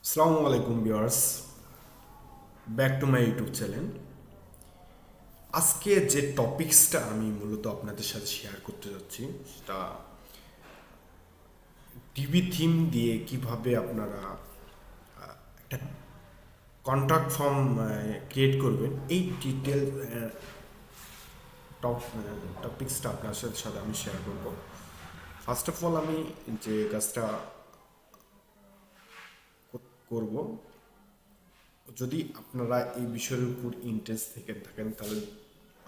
আসসালামু আলাইকুম viewers, back to my YouTube channel. আজকে যে টপিকসটা আমি মূলত আপনাদের সাথে শেয়ার করতে যাচ্ছি সেটা ডিবি থিম দিয়ে কিভাবে আপনারা একটা কন্ট্রাক্ট ফর্ম ক্রিয়েট করবেন, এই ডিটেল টপিকসটা আপনার সাথে আমি শেয়ার করব। ফার্স্ট অফ অল আমি যে কাজটা করব, যদি আপনারা এই বিষয়ের উপর ইন্টারেস্ট থেকে থাকেন তাহলে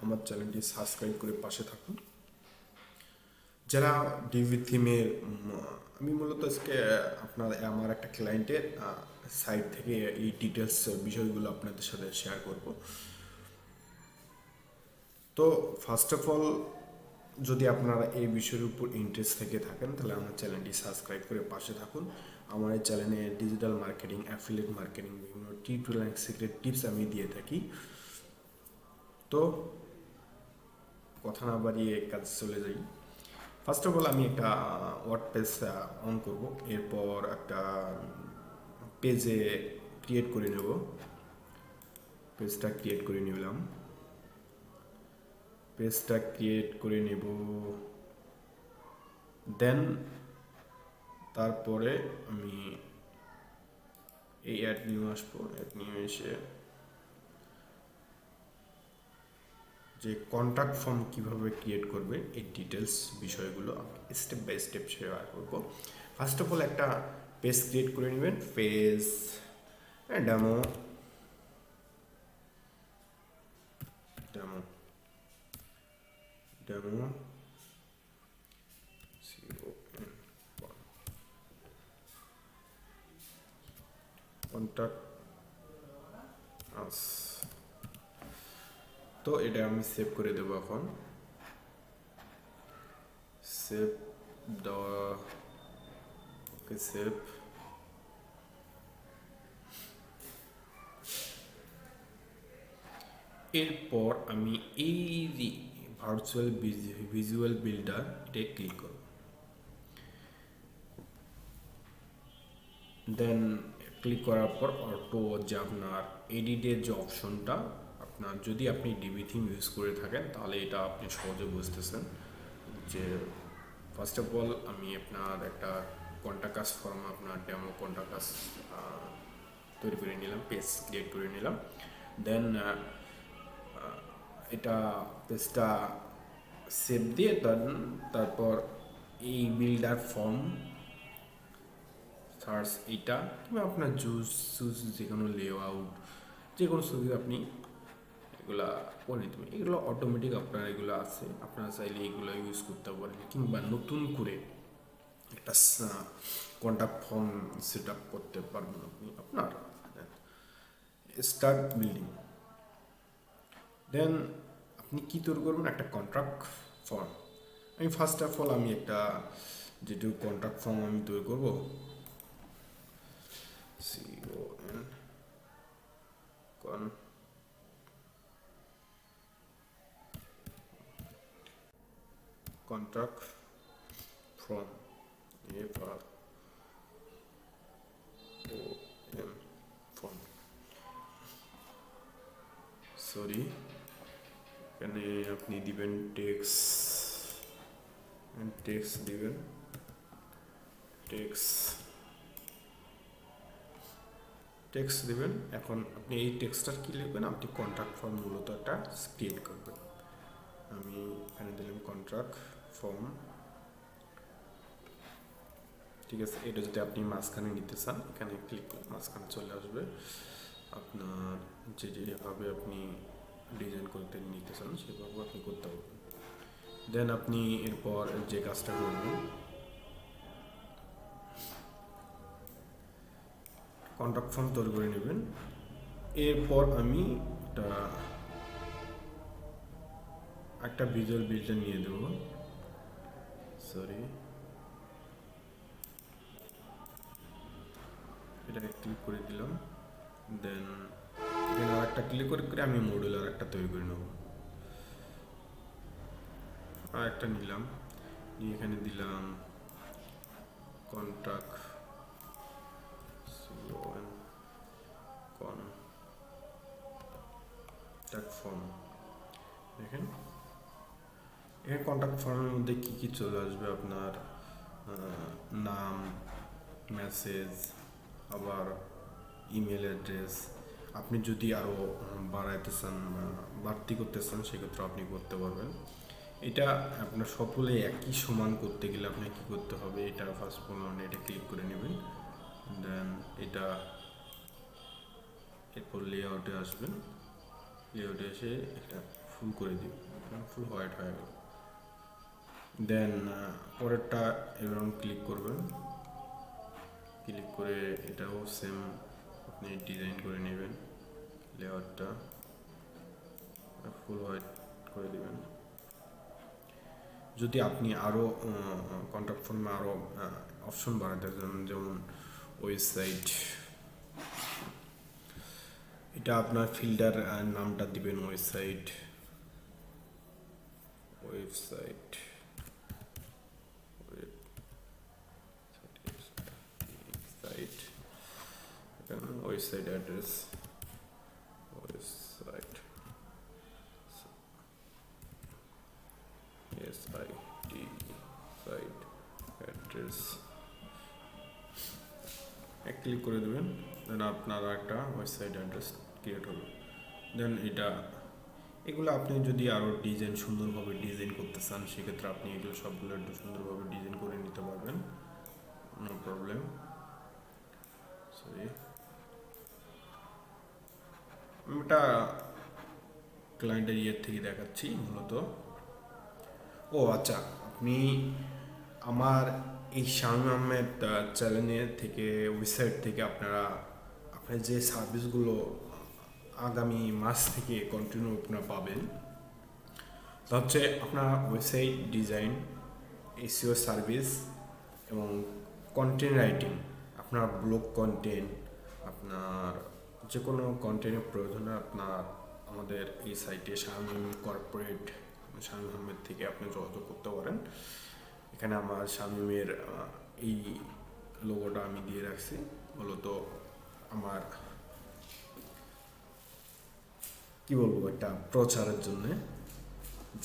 আমার চ্যানেলটি সাবস্ক্রাইব করে পাশে থাকুন। যারা ডিভি থিমের আমি মূলত আজকে আমার একটা ক্লায়েন্টের সাইট থেকে এই ডিটেলস বিষয়গুলো আপনাদের সাথে শেয়ার করব। তো ফার্স্ট অফ অল, যদি আপনারা এই বিষয়ের উপর ইন্টারেস্ট থেকে থাকেন তাহলে আমার চ্যানেলটি সাবস্ক্রাইব করে পাশে থাকুন। আমার এই চ্যানেলে ডিজিটাল মার্কেটিং, অ্যাফিলিয়েট মার্কেটিং, বিভিন্ন টিউটোরিয়াল অ্যান্ড সিক্রেট টিপস আমি দিয়ে থাকি। তো কথা না বাড়িয়ে কাজ চলে যাই। ফার্স্ট অফ অল আমি একটা ওয়ার্ড পেজ অন করব, এরপর একটা পেজে ক্রিয়েট করে নেব। পেজটা ক্রিয়েট করে নিলাম, পেজটা ক্রিয়েট করে নেব। দেন তারপরে আমি এই অ্যাড নিউ আসবো। অ্যাড নিউ এসে যে কন্ট্যাক্ট ফর্ম কিভাবে ক্রিয়েট করবে এই ডিটেলস বিষয়গুলো স্টেপ বাই স্টেপ শেয়ার করবো। ফার্স্ট অফ অল একটা পেজ ক্রিয়েট করে নেবেন। Page demo demo demo contact us. তো এটা আমি সেভ করে দেবো এখন। সেভ দেওয়া, ওকে সেভ। এরপর আমি এই যে ভার্চুয়াল ভিজুয়াল বিল্ডার এটা ক্লিক করব। দেন ক্লিক করার পর অটো যে আপনার এডিটের যে অপশনটা, আপনার যদি আপনি ডিবি থিম ইউজ করে থাকেন তাহলে এটা আপনি সহজে বুঝতেছেন যে ফার্স্ট অফ অল আমি আপনার একটা কন্টাকাস ফর্ম, আপনার ডেমো কন্টাকাস তৈরি করে নিলাম, পেজ ক্রিয়েট করে নিলাম। দেন এটা পেজটা সেভ দিয়ে তারপর এই বিল্ডার ফর্ম সার্চ এইটা, কিংবা আপনার চুজ যে কোনো লেআউট, যে কোনো সুযোগ আপনি এগুলা করে নিতে পারেন। এগুলো অটোমেটিক আপনার এগুলো আছে, আপনারা চাইলে এগুলো ইউজ করতে পারেন, কিংবা নতুন করে একটা কন্ট্যাক্ট ফর্ম সেট আপ করতে পারবেন আপনি আপনার। Start building. দেন আপনি কী তৈরি করবেন? একটা কন্ট্রাক্ট ফর্ম। আমি ফার্স্ট অফ অল আমি একটা যেটুকু কন্ট্রাক্ট ফর্ম আমি তৈরি করবো, CON contract form, form, sorry, এখানে আপনি দিবেন টেক্সট দিবেন, টেক্সট দিবেন। এখন আপনি এই টেক্সটার কী লিখবেন? আপনি কন্ট্রাক্ট ফর্ম মূলত একটা ক্রিয়েট করবেন। আমি এখানে দিলাম কন্ট্রাক্ট ফর্ম, ঠিক আছে। এটা যদি আপনি মাঝখানে নিতে চান, এখানে ক্লিক করে মাঝখানে চলে আসবে। আপনার যেভাবে আপনি ডিজাইন করতে নিতে চান সেভাবে আপনি করতে পারবেন। দেন আপনি এরপর যে কাজটা করবেন, কন্ট্রাক্ট ফর্ম তৈরি করে নেবেন। এরপর আমি একটা ভিজুয়াল বিল্ডার নিয়ে দেব, সরি, এটাকে ক্লিক করে দিলাম। দেন এখানে আর একটা ক্লিক করে আমি মডুলার একটা তৈরি করে নেব। আর একটা নিলাম, নিয়ে এখানে দিলাম কন্ট্রাক্ট কন্ট্যাক্ট ফর্ম দেখেন, এখানে কন্ট্যাক্ট ফর্মের মধ্যে কী কী চলে আসবে আপনার নাম, মেসেজ, আবার ইমেল অ্যাড্রেস। আপনি যদি আরও বাড়াইতে চান, বাড়তি করতে চান, সেক্ষেত্রে আপনি করতে পারবেন। এটা আপনার সকলে একই সমান করতে গেলে আপনাকে কী করতে হবে, এটা ফার্স্ট অফ অল এটা ক্লিক করে নেবেন। দেন এটা এরপর লেআউটে আসবেন, লেআউটে এসে এটা ফুল করে দিন, ফুল হোয়াইট হয়ে গেল। দেন পরেরটা এরকম ক্লিক করবেন, ক্লিক করে এটাও সেম আপনি ডিজাইন করে নেবেন, লেআউটটা ফুল হোয়াইট করে দেবেন। যদি আপনি আরও কন্ট্যাক্ট ফর্মে আরও অপশন বাড়াতে চান, যেমন ওয়েবসাইট, এটা আপনার ফিল্টার নামটা দিবেন website, website website website address, website site address click করে দেবেন। দেন আপনার একটা ওয়েবসাইট অ্যাড্রেস ক্রিয়েট হবে। দেন এগুলো আপনি যদি আরও ডিজাইন সুন্দরভাবে ডিজাইন করতে চান, সেক্ষেত্রে আপনি এগুলো সবগুলো একটু সুন্দরভাবে ডিজাইন করে নিতে পারবেন, নো প্রবলেম। সরি, এটা ক্লায়েন্টের ইয়ের থেকে দেখাচ্ছি মূলত। ও আচ্ছা, আপনি আমার এই শামীম আহমেদ চ্যানেলের থেকে, ওয়েবসাইট থেকে আপনার যে সার্ভিসগুলো আগামী মাস থেকে কন্টিনিউ আপনারা পাবেন, তা হচ্ছে আপনার ওয়েবসাইট ডিজাইন, এসইও সার্ভিস এবং কন্টেন্ট রাইটিং। আপনার ব্লগ কন্টেন্ট, আপনার যে কোনো কন্টেন্টের প্রয়োজনে আপনার আমাদের এই সাইটে শামীম কর্পোরেট, শামীম আহমেদ থেকে আপনি যোগাযোগ করতে পারেন। এখানে আমার শামীমের এই লোগোটা আমি দিয়ে রাখছি মূলত আমার কি বলবো, একটা প্রচারের জন্য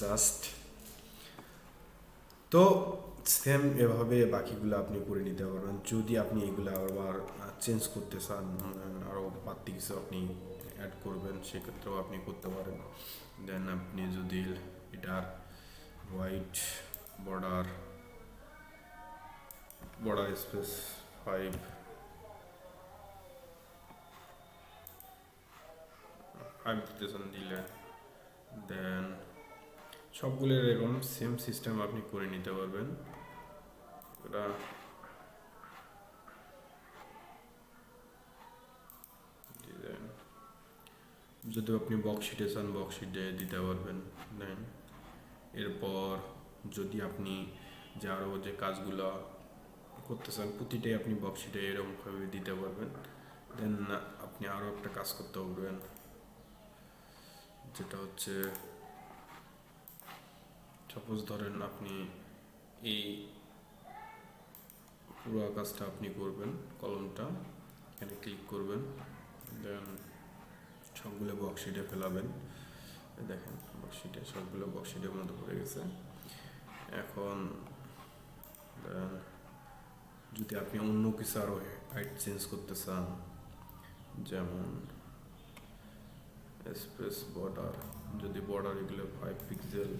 জাস্ট। তো সেম এভাবে বাকিগুলো আপনি করে নিতে পারবেন। যদি আপনি এগুলো আবার চেঞ্জ করতে চান, আরও বাড়তি কিছু আপনি অ্যাড করবেন, সেক্ষেত্রেও আপনি করতে পারেন। দেন আপনি যদি এটার হোয়াইট বর্ডার স্পেস 5 দিতে চান দিলেন। দেন সবগুলো এরকম সেম সিস্টেম আপনি করে নিতে পারবেন। এটা ডিজাইন যদি আপনি বক্সশিটে চান, বক্সশিটে দিতে পারবেন। দেন এরপর যদি আপনি যে আরও যে কাজগুলো করতে চান, প্রতিটাই আপনি বক্সশিটে এরকমভাবে দিতে পারবেন। দেন আপনি আরও একটা কাজ করতে পারবেন, যেটা হচ্ছে সাপোজ ধরেন আপনি এই পুরো কাজটা আপনি করবেন, কলমটা এখানে ক্লিক করবেন, দেন সবগুলো বক্সশিটে ফেলাবেন। দেখেন বক্সশিটে সবগুলো বক্সশিটের মধ্যে পড়ে গেছে। এখন যদি আপনি অন্য কিছু আরও হাইট চেঞ্জ করতে চান, যেমন স্পেস বর্ডার, যদি বর্ডার এগুলো 5 পিক্সেল,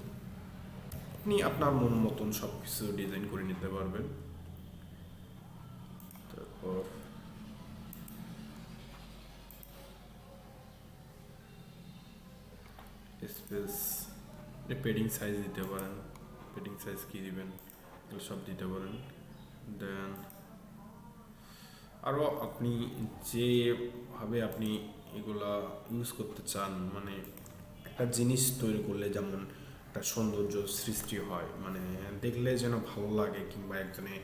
আপনি আপনার মন মতন সব কিছু ডিজাইন করে নিতে পারবেন। তারপর স্পেস পেডিং সাইজ দিতে পারেন, পেডিং সাইজ কী দিবেন এগুলো সব দিতে পারেন। দেন আরও আপনি যেভাবে আপনি এগুলা ইউজ করতে চান, মানে একটা জিনিস তৈরি করলে যেমন একটা সৌন্দর্য সৃষ্টি হয়, মানে দেখলে যেন ভালো লাগে, কিংবা একজনে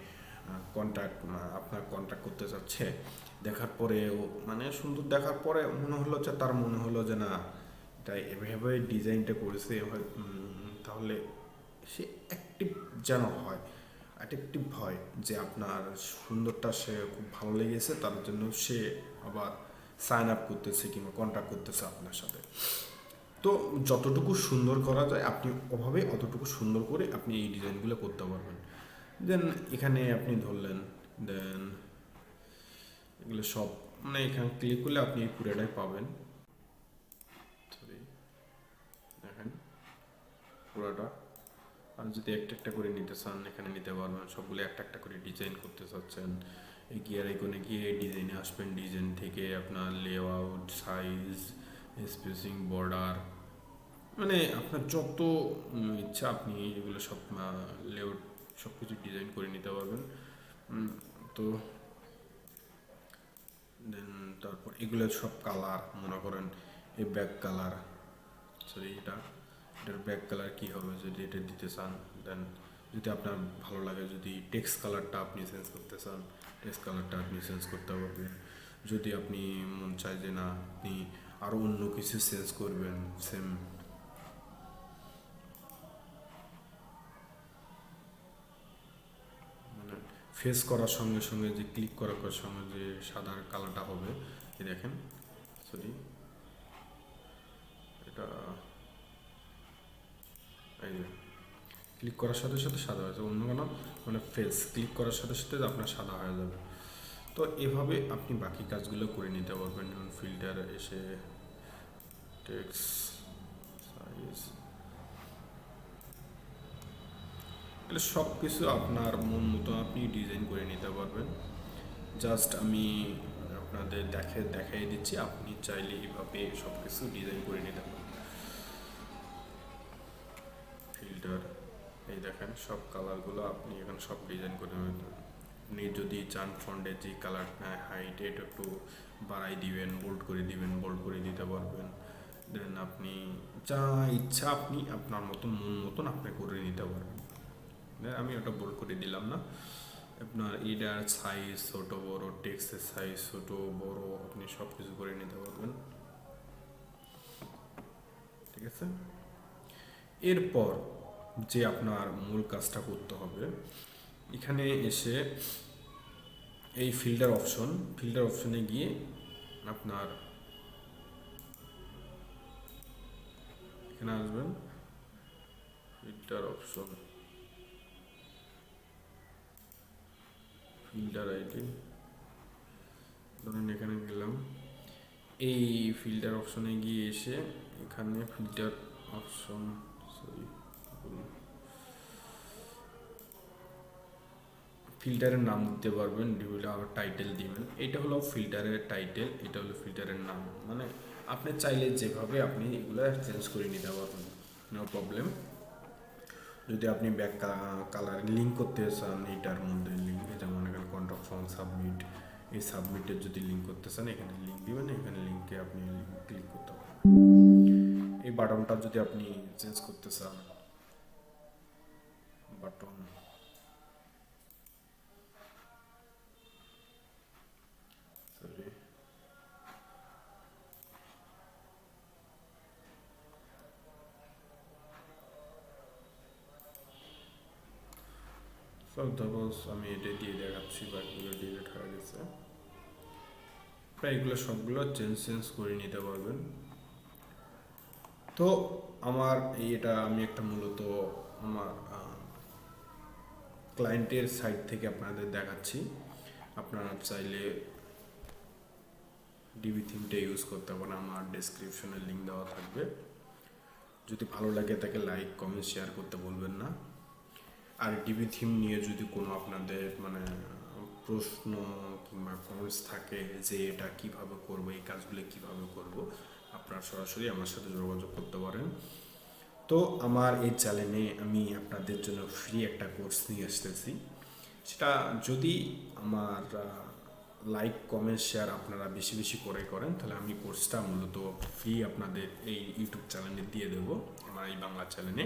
আপনার কন্ট্যাক্ট করতে চাচ্ছে, দেখার পরে মানে সুন্দর দেখার পরে তার মনে হলো যে না, এটা এভাবে ডিজাইনটা করেছে, তাহলে সে অ্যাক্টিভ যেন হয়, অ্যাট্রাকটিভ হয়, যে আপনার সুন্দরটা সে খুব ভালো লেগেছে, তার জন্য সে আবার সাইন আপ করতেছে কিংবা কন্ট্যাক্ট করতেছে আপনার সাথে। তো যতটুকু সুন্দর করা যায় আপনি ওভাবে অতটুকু সুন্দর করে আপনি এই ডিজাইনগুলো করতে পারবেন। দেন এখানে আপনি ধরলেন, দেন এগুলো সব মানে এখানে ক্লিক করলে আপনি এই পুরোটাই পাবেন। সরি, দেখেন পুরোটা। আর যদি একটা একটা করে নিতে চান এখানে নিতে পারবেন, সবগুলো একটা একটা করে ডিজাইন করতে চাচ্ছেন, এই গিয়ার আইকনে গিয়ে ডিজাইনে আসবেন, ডিজাইন থেকে আপনার লেআউট, সাইজ, স্পেসিং, বর্ডার, মানে আপনার যত ইচ্ছা আপনি এগুলো সব লেআউট সব কিছু ডিজাইন করে নিতে পারবেন। তো দেন তারপর এগুলো সব কালার, মনে করেন এই ব্যাক কালার, সরি এটার ব্যাক কালার কী হবে যদি এটা দিতে চান, দেন যদি আপনার ভালো লাগে, যদি টেক্সট কালারটা আপনি চেঞ্জ করতে চান টেক্সট কালারটা আপনি চেঞ্জ করতে পারবেন। যদি আপনি মন চায় যে না আপনি আরও অন্য কিছু চেঞ্জ করবেন, সেম মানে ফেস করার সঙ্গে সঙ্গে যে ক্লিক করার সঙ্গে যে সাদা কালারটা হবে, এই দেখেন, সরি এটা এই যে ক্লিক করার সাথে সাথে সাদা হয়ে যাবে, অন্য কোনো মানে ফেস ক্লিক করার সাথে সাথে আপনার সাদা হয়ে যাবে। তো এভাবে আপনি বাকি কাজগুলো করে নিতে পারবেন। যেমন ফিল্টার এসে টেক্সট সাইজ, এগুলো সব কিছু আপনার মন মতো আপনি ডিজাইন করে নিতে পারবেন। জাস্ট আমি আপনাদের দেখাই দিচ্ছি, আপনি চাইলে এইভাবে সব কিছু ডিজাইন করে নিতে পারবেন। ফিল্টার, এই দেখেন সব কালারগুলো আপনি এখানে সব ডিজাইন করে নিতে পারবেন। আপনি যদি চান ফন্টের যে কালার হাইট এটা একটু বাড়াই দিবেন, বোল্ড করে দিতে পারবেন। দেন আপনি যা ইচ্ছা আপনি আপনার মতন মন মতন আপনি করে নিতে পারবেন। আমি ওটা বোল্ড করে দিলাম না, আপনার এটার সাইজ ছোট বড়, টেক্সটের সাইজ ছোট বড় আপনি সব কিছু করে নিতে পারবেন। ঠিক আছে, এরপর যে আপনার মূল কাজটা করতে হবে, এখানে এসে এই ফিল্টার অপশনে গিয়ে আপনার এখানে আসবেন, ফিল্টার অপশন, ফিল্টার আইডি ধরেন এখানে গেলাম, এই ফিল্টার অপশনে গিয়ে এসে এখানে ফিল্টার অপশন, সরি ফিল্টারের নাম দিতে পারবেন, আবার টাইটেল দিবেন। এটা হলো ফিল্টারের টাইটেল, এটা হলো ফিল্টারের নাম, মানে আপনি চাইলে যেভাবে আপনি এগুলো চেঞ্জ করে নিতে পারবেন, নো প্রবলেম। যদি আপনি ব্যাক কালার লিঙ্ক করতে চান এটার মধ্যে লিঙ্ক, যেমন এখানে কন্ট্যাক্ট ফর্ম সাবমিট, এই সাবমিটের যদি লিঙ্ক করতে চান এখানে লিঙ্ক দিবেন, এখানে লিঙ্কে আপনি ক্লিক করতে পারবেন। এই বাটনটা যদি আপনি চেঞ্জ করতে চান, বাটন সরি সাপোজ আমি এটা দিয়ে দেখাচ্ছি, বাকিগুলো ডিলিট হয়ে গেছে, প্রায় এগুলো সবগুলো চেঞ্জ করে নিতে পারবেন। তো আমার এটা আমি একটা মূলত আমার ক্লায়েন্টের সাইট থেকে আপনাদের দেখাচ্ছি, আপনারা চাইলে ডিভি থিমটা ইউজ করতে পারেন, আমার ডেসক্রিপশনে লিঙ্ক দেওয়া থাকবে। যদি ভালো লাগে তাকে লাইক কমেন্ট শেয়ার করতে বলবেন না। আর ডিভি থিম নিয়ে যদি কোনো আপনাদের মানে প্রশ্ন কিংবা কমেন্টস থাকে যে এটা কিভাবে করব, এই কাজগুলো কিভাবে করব, আপনারা সরাসরি আমার সাথে যোগাযোগ করতে পারেন। তো আমার এই চ্যানেলে আমি আপনাদের জন্য ফ্রি একটা কোর্স নিয়ে আসতেছি, সেটা যদি আমার লাইক কমেন্ট শেয়ার আপনারা বেশি বেশি করেন তাহলে আমি কোর্সটা মূলত ফ্রি আপনাদের এই ইউটিউব চ্যানেলে দিয়ে দেবো, আমার এই বাংলা চ্যানেলে।